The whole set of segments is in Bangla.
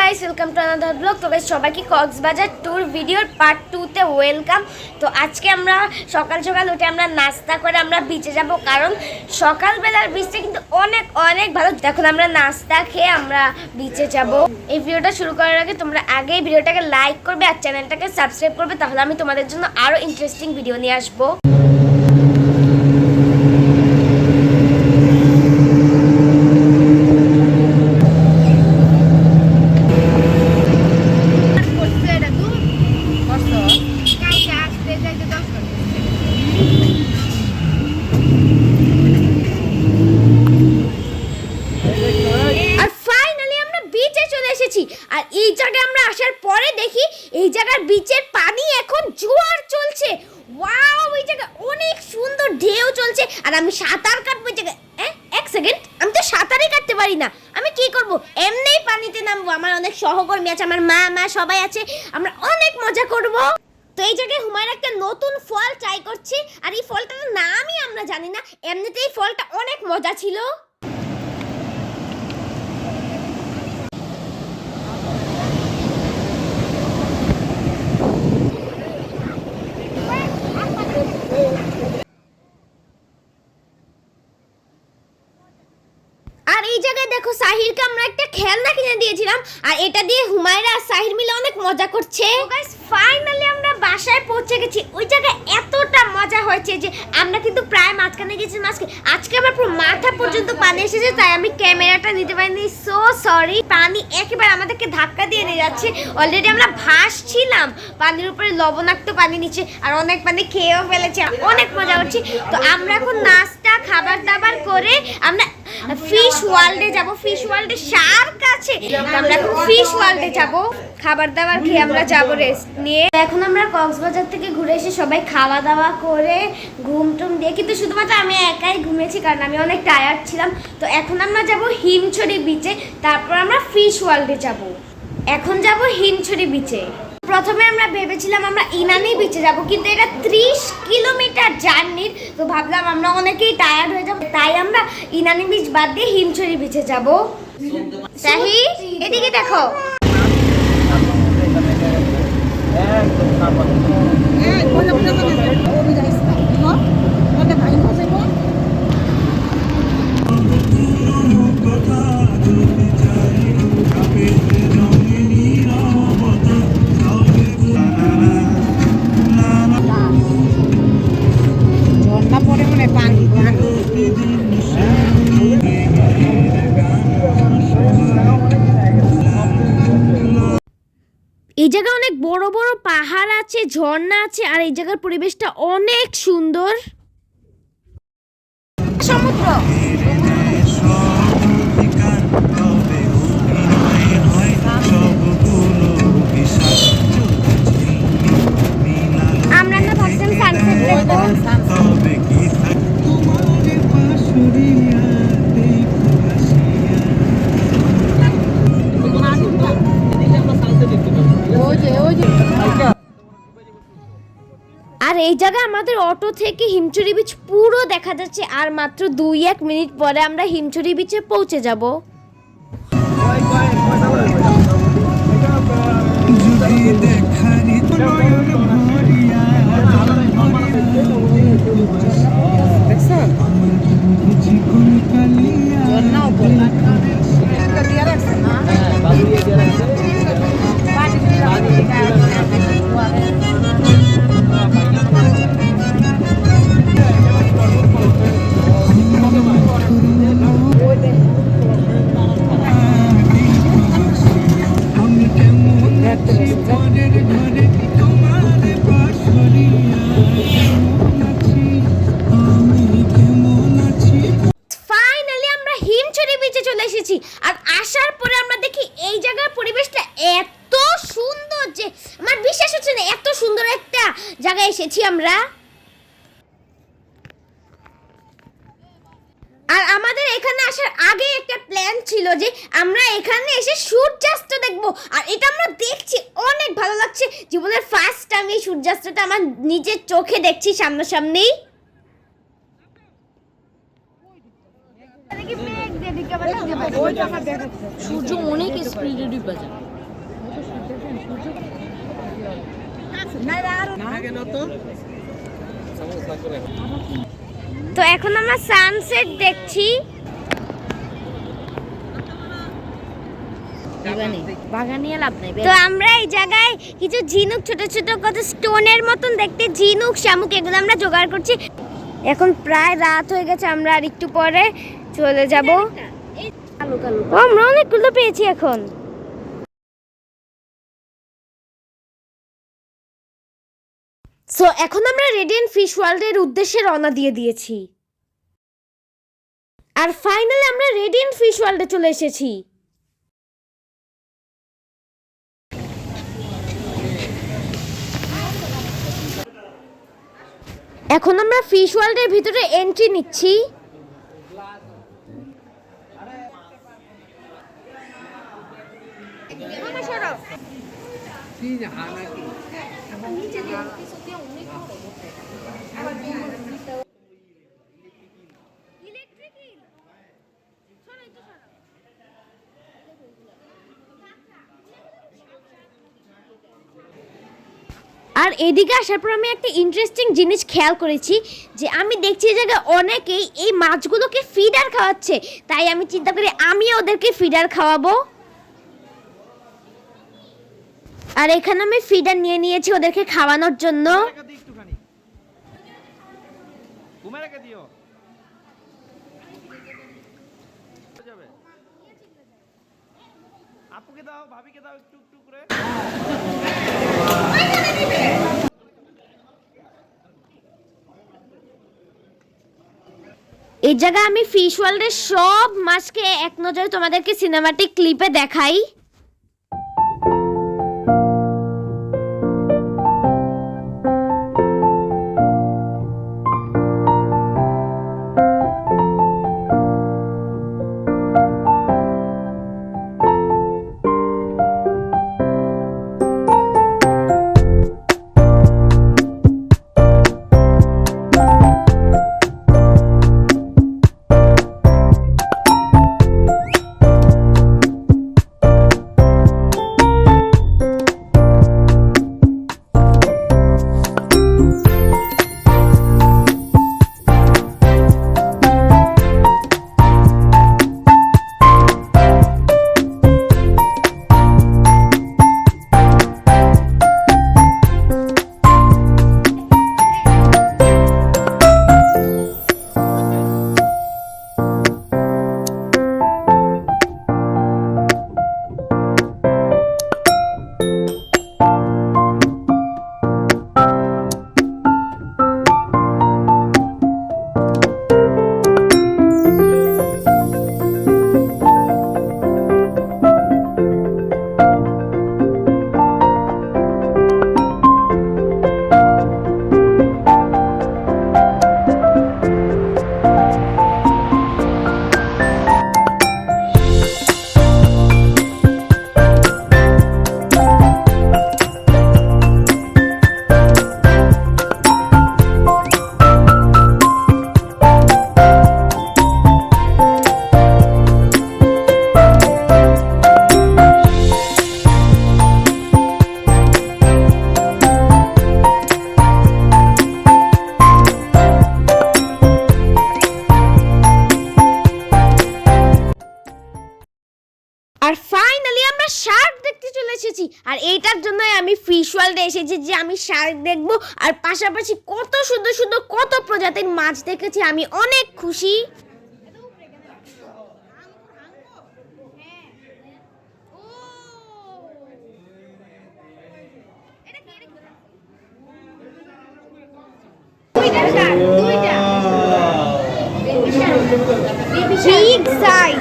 Guys, welcome to another blog. তো গাইস, সবাইকে কক্সবাজার ট্যুর ভিডিওর পার্ট 2 তে ওয়েলকাম। তো আজকে আমরা সকাল সকাল উঠে আমরা নাস্তা করে আমরা বিচে যাব, কারণ সকালবেলার বিচটা কিন্তু অনেক অনেক ভালো। এখন আমরা নাস্তা খেয়ে আমরা বিচে যাব। এই ভিডিওটা শুরু করার আগে তোমরা আগেই ভিডিওটাকে লাইক করবে আর চ্যানেলটাকে সাবস্ক্রাইব করবে, তাহলে আমি তোমাদের জন্য আরও ইন্টারেস্টিং ভিডিও নিয়ে আসবো। আর এই জায়গায় আমরা আসার পরে দেখি এই জায়গার বিচের পানি এখন জোয়ার চলছে। ওয়াও, এই জায়গা অনেক সুন্দর ঢেউ চলছে। আর আমি সাঁতার কাটবো এই জায়গায়। এক সেকেন্ড, আমি তো সাঁতারই কাটতে পারি না, আমি কি করব? এমনিই পানিতে নামবো। আমার অনেক সহকর্মী আছে, আমার মা সবাই আছে, আমরা অনেক মজা করব। তো এই জায়গায় হুমায়রা একটা নতুন ফল ট্রাই করছি, আর এই ফলটার নামই আমরা জানি না। এমনিতেই ফলটা অনেক মজা ছিল। আর এই জায়গায় দেখো, সাহিরকে আমরা একটা খেলনা কিনে দিয়েছিলাম, আর এটা দিয়ে হুমায়রা আর সাহির মিলে অনেক মজা করছে। গাইস, ফাইনালি আমরা বাসায় পৌঁছে গেছি। ওই জায়গায় এতটা মজা হয়েছে যে আমরা কিন্তু প্রায় মাঝখানে গেছি। আজকে আমার পুরো মাথা পর্যন্ত পানি এসেছে, তাই আমি ক্যামেরাটা নিতে পারিনি। So sorry. পানি একেবারে আমাদেরকে ধাক্কা দিয়ে নিয়ে যাচ্ছে। অলরেডি আমরা ভাসছিলাম পানির উপরে, লবণাক্ত পানি নিচে, আর অনেক পানি খেয়েও ফেলেছি, অনেক মজা করছি। তো আমরা এখন নাস্তা খাবার দাবার করে আমরা ফিশ ওয়ার্ল্ডে যাব। ফিশ ওয়ার্ল্ডে শার্ক আছে, আমরা এখন ফিশ ওয়ার্ল্ডে যাব। খাবার দাবার খেয়ে আমরা যাব রেস্ট নিয়ে। এখন আমরা কক্সবাজার থেকে ঘুরে এসে সবাই খাওয়া দাওয়া করে ঘুম টুম দিয়ে, কিন্তু শুধুমাত্র আমি একাই ঘুমিয়েছি কারণ আমি অনেক টায়ার্ড ছিলাম। তো এখন আমরা যাব হিমছড়ি বিচে, তারপর আমরা ফিশ ওয়ার্ল্ডে যাব। এখন যাব হিমছড়ি বিচে। প্রথমে আমরা ভেবেছিলাম আমরা ইনানি বিচে যাব, কিন্তু এটা 30 কিলোমিটার জার্নির। তো ভাবলাম আমরা অনেকেই টায়ার্ড হয়ে যাব, তাই আমরা ইনানি বিচ বাদ দিয়ে হিমছড়ি বিচে যাব। সাহি, এদিকে দেখো। এই জায়গায় অনেক বড় বড় পাহাড় আছে, ঝর্ণা আছে, আর এই জায়গার পরিবেশটা অনেক সুন্দর। সমুদ্র। আমরা না ভাবছিলাম সানসেট দেখবো। আর এই জায়গায় আমাদের অটো থেকে হিমছড়ি বিচ পুরো দেখা যাচ্ছে, আর মাত্র 2-1 মিনিট পরে আমরা হিমছড়ি বিচে পৌঁছে যাব। আর আসার পরে আমরা দেখি এই জায়গার পরিবেশটা এত সুন্দর যে আমার বিশ্বাস হচ্ছে না, এত সুন্দর একটা জায়গায় এসেছি আমরা। আর আমাদের এখানে আসার আগে একটা প্ল্যান ছিল যে আমরা এখানে এসে সূর্যাস্ত দেখব, আর এটা আমরা দেখছি, অনেক ভালো লাগছে। জীবনের ফার্স্ট টাইম এই সূর্যাস্তটা আমার নিজের চোখে দেখছি সামনাসামনি। সূর্য অনেক স্পিডে ডুবে যায়। তো এখন আমরা সানসেট দেখছি। তো আমরা এই জায়গায় কিছু ঝিনুক, ছোট ছোট কত স্টোনের মতন দেখতে ঝিনুক শামুক, এগুলো আমরা জোগাড় করছি। এখন প্রায় রাত হয়ে গেছে, আমরা আর একটু পরে চলে যাব। আমরা অনেকগুলো পেয়েছি এখন। সো এখন আমরা রেডিয়েন্ট ফিশ ওয়ার্ল্ডের উদ্দেশ্যে রওনা দিয়ে দিয়েছি, আর ফাইনালি আমরা রেডিয়েন্ট ফিশ ওয়ার্ল্ডে চলে এসেছি। এখন আমরা ফিশ ওয়ার্ল্ডের ভিতরে এন্ট্রি নিচ্ছি। আর এদিকে আসার পর আমি একটা ইন্টারেস্টিং জিনিস খেয়াল করেছি, যে আমি দেখছি এই জায়গায় অনেকেই এই মাছগুলোকে ফিডার খাওয়াচ্ছে, তাই আমি চিন্তা করি আমিও ওদেরকে ফিডার খাওয়াবো। আর এখানে আমি ফিডার নিয়ে নিয়েছি ওদেরকে খাওয়ানোর জন্য। আপুকে দাও, ভাবিকে দাও একটু একটু করে। এই জায়গায় আমি ফিশ ওয়ার্ল্ডের সব মাছকে এক নজরে তোমাদেরকে সিনেমাটিক ক্লিপে দেখাই। আর ফাইনালি আমরা শার্ক দেখতে চলে এসেছি, আর এইটার জন্যই আমি ফিশ ওয়ার্ল্ডে এসেছি, যে আমি শার্ক দেখবো আর পাশাপাশি কত সুন্দর সুন্দর কত প্রজাতির মাছ দেখেছি। আমি অনেক খুশি। Big size.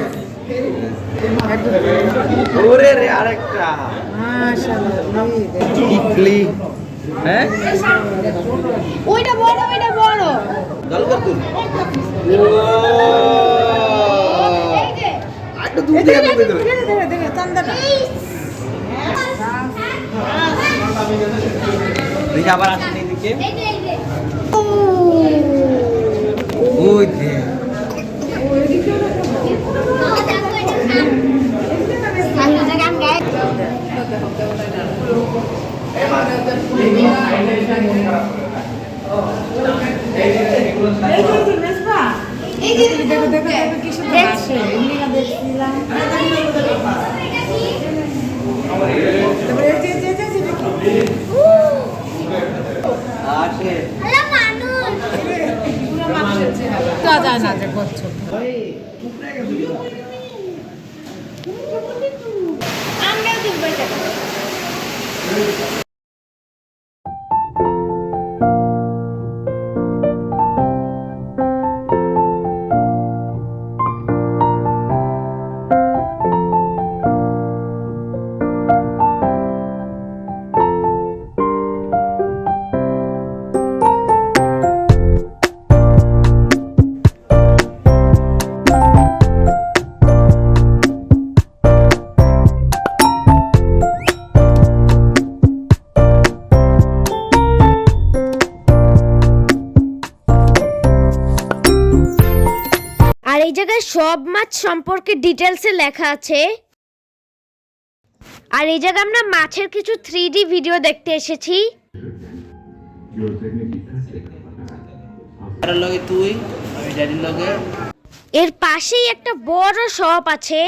ওরে রে আরেকটা মাশাআল্লাহ ইকলি। হ্যাঁ ওইটা বড়, ওইটা বড় দলগর তুল। এই যে আটটা দুধ দিয়ে দেবে দেখে চন্দনা। দেখি আবার আসেন এদিকে। এই যে ওই দে হ্যালো মানুষ আমরাও দুবার যাব। আর এই জায়গায় সব মাছ সম্পর্কে ডিটেলসে লেখা আছে। আর এই জায়গায় আমরা মাছের কিছু 3D ভিডিও দেখতে এসেছি। তুই আমি ড্যাডির লগে এর পাশেই একটা বড় শপ আছে।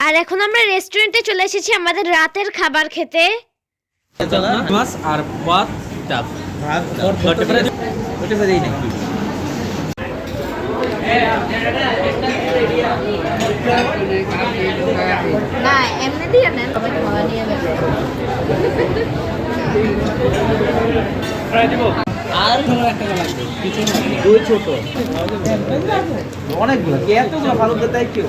আর এখন আমরা রেস্টুরেন্টে চলে এসেছি আমাদের রাতের খাবার খেতে। মাছ আর ভাত ডাব ওটা দেই নাকি না এমনি দিয়ে নেন খাওয়া নিয়ে আর ধরো একটা লাগবে কিছু দুই ছোট অনেকগুলো কে এতগুলো ভালো দেয় কেউ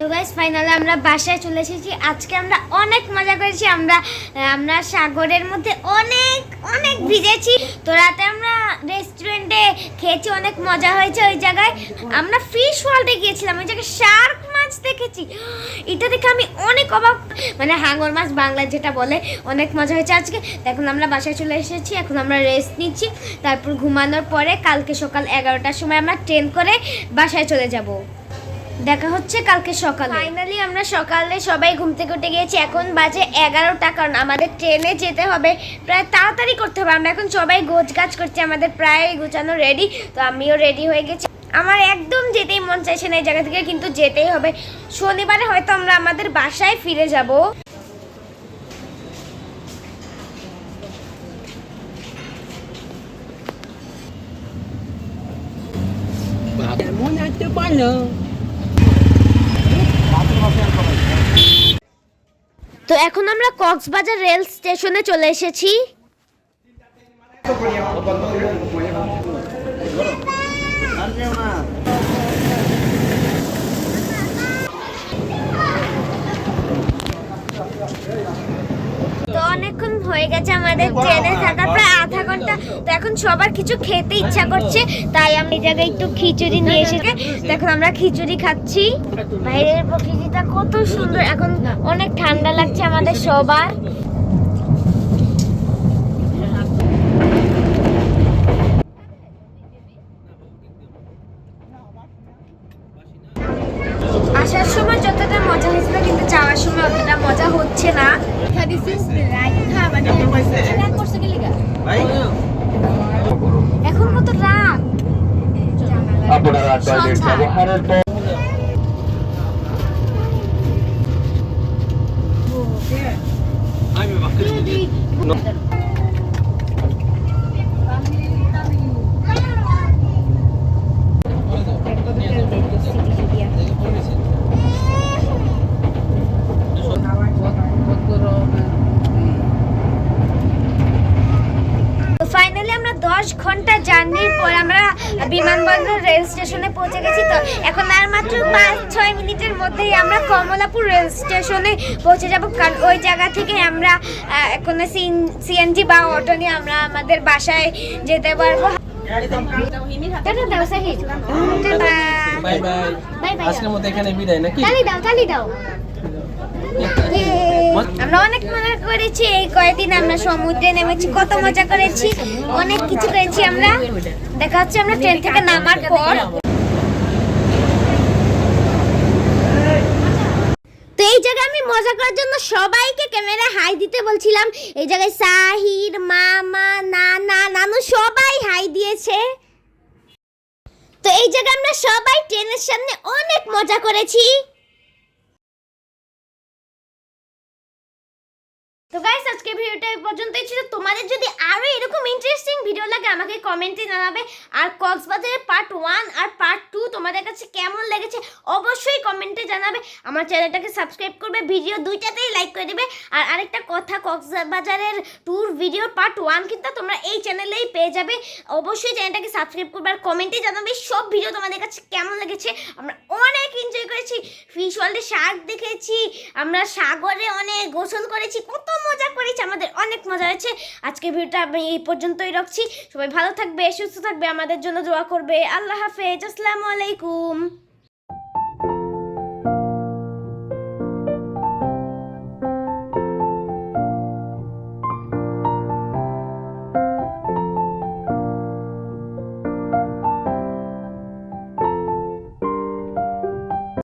তো গাইস ফাইনালি আমরা বাসায় চলে এসেছি। আজকে আমরা অনেক মজা করেছি। আমরা সাগরের মধ্যে অনেক অনেক ভিজেছি। তো রাতে আমরা রেস্টুরেন্টে খেয়েছি, অনেক মজা হয়েছে। ওই জায়গায় আমরা ফিশ ওয়ার্ল্ডে গিয়েছিলাম, ওই জায়গায় শার্ক মাছ দেখেছি। এটা দেখে আমি অনেক অবাক, মানে হাঙর মাছ বাংলা যেটা বলে। অনেক মজা হয়েছে আজকে। এখন আমরা বাসায় চলে এসেছি, এখন আমরা রেস্ট নিচ্ছি। তারপর ঘুমানোর পরে কালকে সকাল 11টার সময় আমরা ট্রেন করে বাসায় চলে যাব। দেখা হচ্ছে কালকে সকালে। ফাইনালি আমরা সকালে সবাই ঘুম থেকে উঠে গিয়েছি। এখন বাজে 11টা, কারণ আমাদের ট্রেনে যেতে হবে, প্রায় তাড়াতাড়ি করতে হবে। আমরা এখন সবাই গোছগাছ করছি, আমাদের প্রায় গোছানো রেডি। তো আমিও রেডি হয়ে গেছি। আমার একদম যেতেই মন চাইছে না এই জায়গা থেকে, কিন্তু যেতেই হবে। শনিবারে হয়তো আমরা আমাদের বাসায় ফিরে যাব। মনে হতে পারলো তো এখন আমরা কক্সবাজার রেল স্টেশনে চলে এসেছি। তো অনেকক্ষণ হয়ে গেছে আমাদের ট্রেনে থাকা, প্রায় আধা ঘন্টা। তো এখন সবার কিছু খেতে ইচ্ছা করছে, তাই আমি এই জায়গায় একটু খিচুড়ি নিয়ে এসেছি। তো এখন আমরা খিচুড়ি খাচ্ছি। বাইরের প্রকৃতিটা কত সুন্দর, এখন অনেক ঠান্ডা লাগছে আমাদের সবার। আসার সময় যতটা মজা হয়েছিল, কিন্তু যাওয়ার সময় অতটা মজা হচ্ছে না। এখন কত রাত, ফাইনালি আমরা 10 ঘন্টা জার্নির পর আমরা বিমানবন্দর রেল স্টেশনে পৌঁছে গেছি। তো এখন আর মাত্র 5-6 মিনিটের মধ্যেই আমরা কমলাপুর রেল স্টেশনে পৌঁছে যাব, কারণ ওই জায়গা থেকে আমরা এখন সিএনজি বা অটো নিয়ে আমরা আমাদের বাসায় যেতে পারবো। বাই বাই আজকের মতো এখানে বিদায় নাকি তালি দাও। আমরা অনেক মজা করেছি এই কয়েকদিন। আমরা সমুদ্রে নেমেছি, কত মজা করেছি, অনেক কিছু করেছি আমরা। দেখা হচ্ছে আমরা ট্রেন থেকে নামার পর। তো এই জায়গায় জায়গায় আমি মজা করার জন্য সবাইকে ক্যামেরা হাই দিতে বলছিলাম। এই জায়গায় সাহির, মামা, নানা, নানু সবাই হাই দিয়েছে। তো এই জায়গায় আমরা সবাই ট্রেনের সামনে অনেক মজা করেছি। তো গাইস আজকে ভিডিওটা এই পর্যন্তই ছিল। তোমাদের যদি আরো এরকম ইন্টারেস্টিং ভিডিও লাগে আমাকে কমেন্টে জানাবে। আর কক্সবাজারের পার্ট 1 আর পার্ট 2 তোমাদের কাছে কেমন লেগেছে অবশ্যই কমেন্টে জানাবে। আমার চ্যানেলটাকে সাবস্ক্রাইব করবে, ভিডিও দুইটাতেই লাইক করে দিবে। আর আরেকটা কথা, কক্সবাজারের ট্যুর ভিডিও পার্ট 1 কিন্তু তোমরা এই চ্যানেলেই পেয়ে যাবে। অবশ্যই চ্যানেলটাকে সাবস্ক্রাইব করবে আর কমেন্টে জানাবে সব ভিডিও তোমাদের কাছে কেমন লেগেছে। আমরা অনেক এনজয় করেছি, ফিশ ওয়ার্ল্ডে শার্ক দেখেছি, আমরা সাগরে অনেক গোসল করেছি, কত মজা করেছি, আমাদের অনেক মজা হয়েছে। আজকে ভিডিওটা আমি এই পর্যন্তই রাখছি। সবাই ভালো থাকবে, সুস্থ থাকবে, আমাদের জন্য দোয়া করবে। আল্লাহ হাফেজ, আসসালামু আলাইকুম।